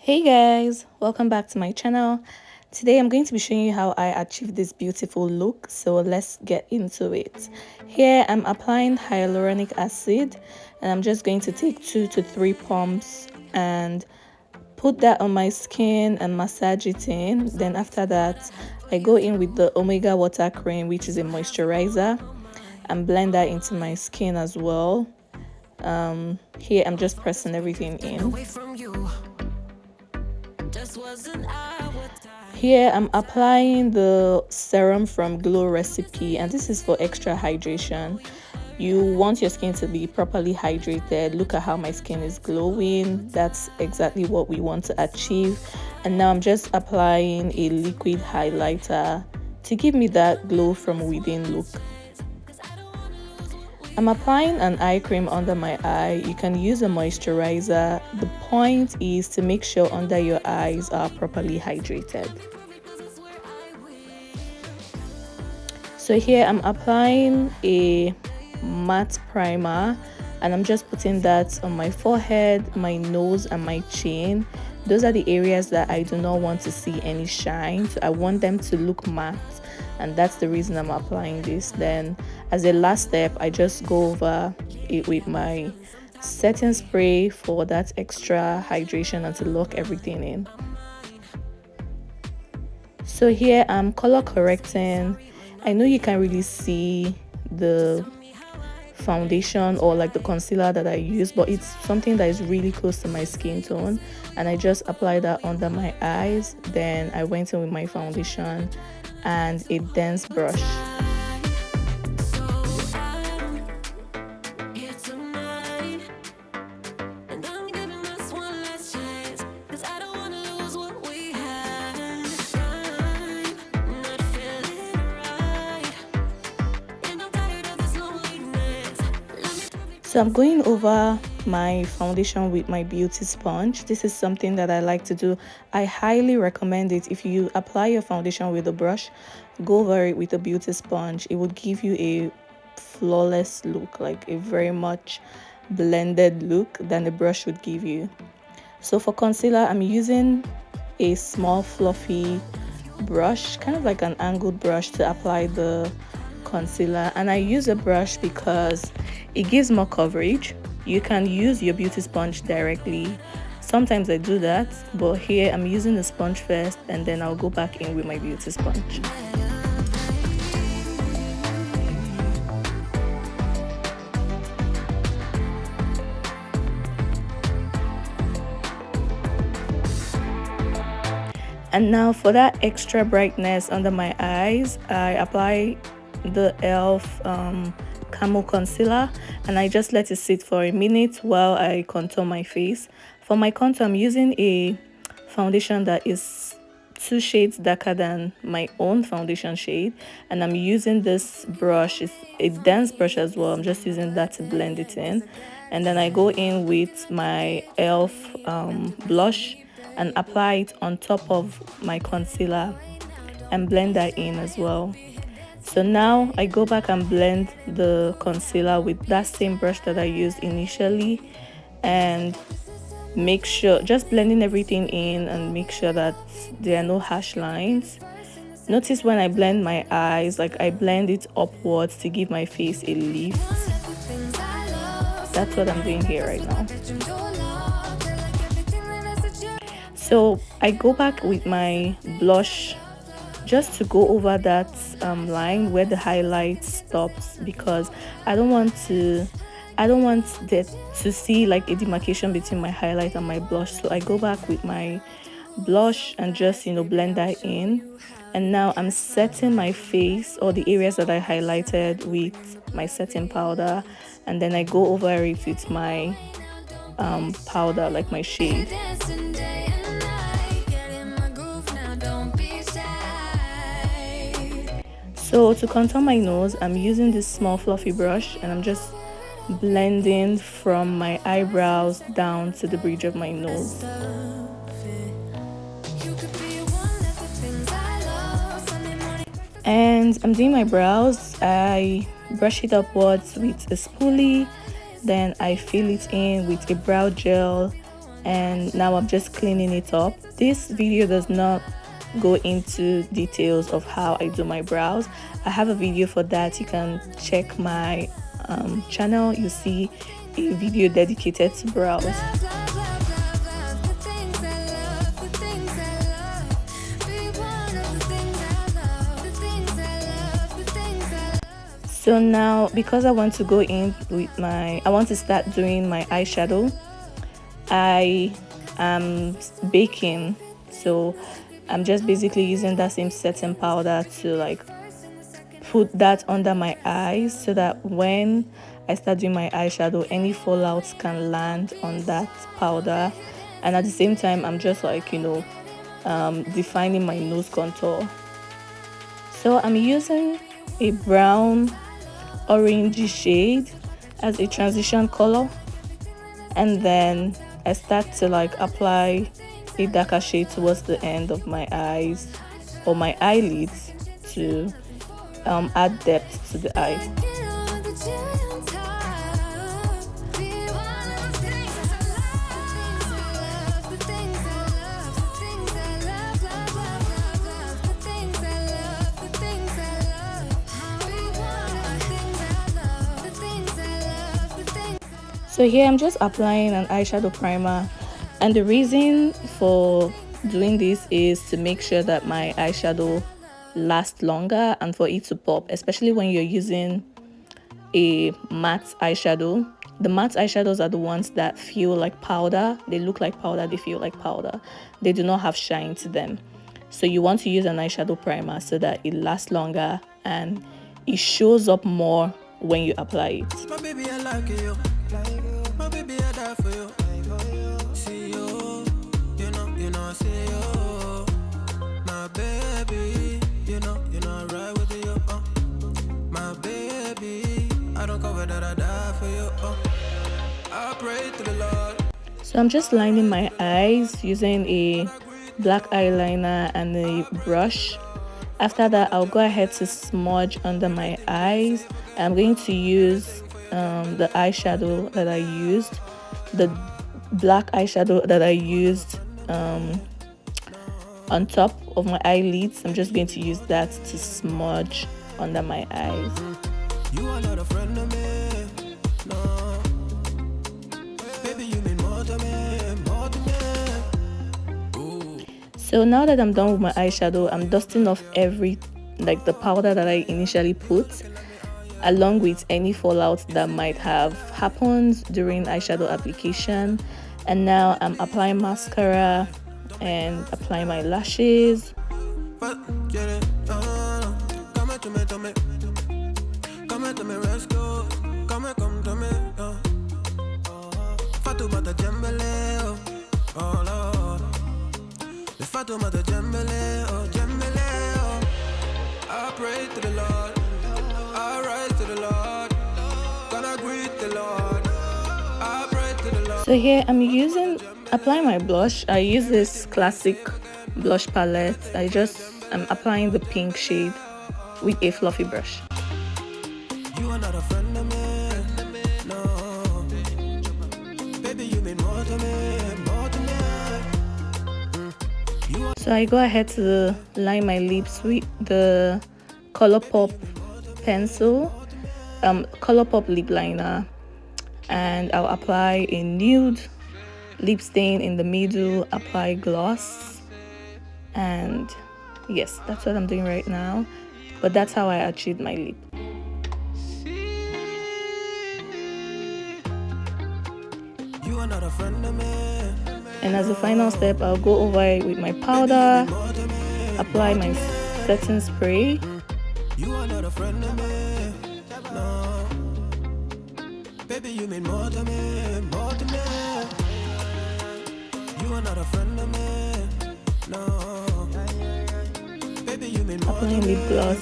Hey guys, welcome back to my channel. Today I'm going to be showing you how I achieve this beautiful look, so let's get into it. Here I'm applying hyaluronic acid and I'm just going to take 2 to 3 pumps and put that on my skin and massage it in. Then after that I go in with the omega water cream, which is a moisturizer, and blend that into my skin as well. Here I'm just pressing everything in. Here I'm applying the serum from Glow Recipe, and this is for extra hydration. You want your skin to be properly hydrated. Look at how my skin is glowing. That's exactly what we want to achieve. And now I'm just applying a liquid highlighter to give me that glow from within look. I'm applying an eye cream under my eye. You can use a moisturizer. The point is to make sure under your eyes are properly hydrated. So here I'm applying a matte primer and I'm just putting that on my forehead, my nose and my chin. Those are the areas that I do not want to see any shine, so I want them to look matte, and that's the reason I'm applying this. Then as a last step, I just go over it with my setting spray for that extra hydration and to lock everything in. So here I'm color correcting. I know you can't really see the foundation or like the concealer that I use, but it's something that is really close to my skin tone, and I just applied that under my eyes. Then I went in with my foundation and a dense brush. So I'm going over my foundation with my beauty sponge. This is something that I like to do. I highly recommend it. If you apply your foundation with a brush, go over it with a beauty sponge. It will give you a flawless look, like a very much blended look than the brush would give you. So for concealer, I'm using a small fluffy brush, kind of like an angled brush, to apply the concealer. And I use a brush because it gives more coverage. You can use your beauty sponge directly. Sometimes I do that, but here I'm using the sponge first and then I'll go back in with my beauty sponge. And now for that extra brightness under my eyes, I apply the e.l.f. Camo concealer and I just let it sit for a minute while I contour my face. For my contour, I'm using a foundation that is 2 shades darker than my own foundation shade, and I'm using this brush. It's a dense brush as well. I'm just using that to blend it in, and then I go in with my e.l.f. Blush and apply it on top of my concealer and blend that in as well. So now I go back and blend the concealer with that same brush that I used initially, and make sure, just blending everything in and make sure that there are no harsh lines. Notice when I blend my eyes, like I blend it upwards to give my face a lift. That's what I'm doing here right now. So I go back with my blush just to go over that line where the highlight stops, because I don't want that to see like a demarcation between my highlight and my blush. So I go back with my blush and just blend that in. And now I'm setting my face, or the areas that I highlighted, with my setting powder, and then I go over it with my powder, like my shade. So to contour my nose, I'm using this small fluffy brush and I'm just blending from my eyebrows down to the bridge of my nose. And I'm doing my brows. I brush it upwards with a spoolie, then I fill it in with a brow gel, and now I'm just cleaning it up. This video does not go into details of how I do my brows. I have a video for that. You can check my channel. You see a video dedicated to brows. So now, because I want to go in with I want to start doing my eyeshadow, I am baking, so I'm just basically using that same setting powder to like put that under my eyes so that when I start doing my eyeshadow, any fallouts can land on that powder. And at the same time, I'm just like, defining my nose contour. So I'm using a brown orangey shade as a transition color, and then I start to like apply a darker shade towards the end of my eyes or my eyelids to add depth to the eyes. So here I'm just applying an eyeshadow primer, and the reason for doing this is to make sure that my eyeshadow lasts longer and for it to pop, especially when you're using a matte eyeshadow. The matte eyeshadows are the ones that feel like powder. They look like powder, they feel like powder. They do not have shine to them. So you want to use an eyeshadow primer so that it lasts longer and it shows up more when you apply it. My baby, I like you. My baby, I die for you. See you, see you. My baby, right with you. My baby, I don't cover that, I die for you. I pray to the Lord. So I'm just lining my eyes using a black eyeliner and a brush. After that, I'll go ahead to smudge under my eyes. I'm going to use the eyeshadow that I used, the black eyeshadow that I used on top of my eyelids. I'm just going to use that to smudge under my eyes. You are not a friend of me, no. Baby, you mean more to me, more to me. Ooh. So now that I'm done with my eyeshadow, I'm dusting off the powder that I initially put, along with any fallout that might have happened during eyeshadow application. And now I'm applying mascara and applying my lashes. I pray to the Lord, I rise to the Lord, gonna greet the Lord, I pray to the Lord. So here I'm applying my blush. I use this classic blush palette. I'm applying the pink shade with a fluffy brush. You are not a friend of me, no. Baby, you mean more to me, more to me. So I go ahead to line my lips with the ColourPop pencil, ColourPop lip liner, and I'll apply a nude lip stain in the middle, apply gloss, and yes, that's what I'm doing right now. But that's how I achieved my lip. You are not a friend of me. And as a final step, I'll go over it with my powder, apply my setting spray. You are not a friend of me, no. Baby, you mean more to me, more to me. You are not a friend of me, no. Baby, you mean more Applying lip gloss.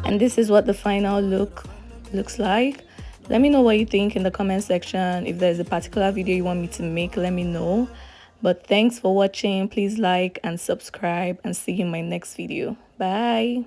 And this is what the final look looks like. Let me know what you think in the comment section. If there's a particular video you want me to make, let me know. But thanks for watching. Please like and subscribe, and see you in my next video. Bye.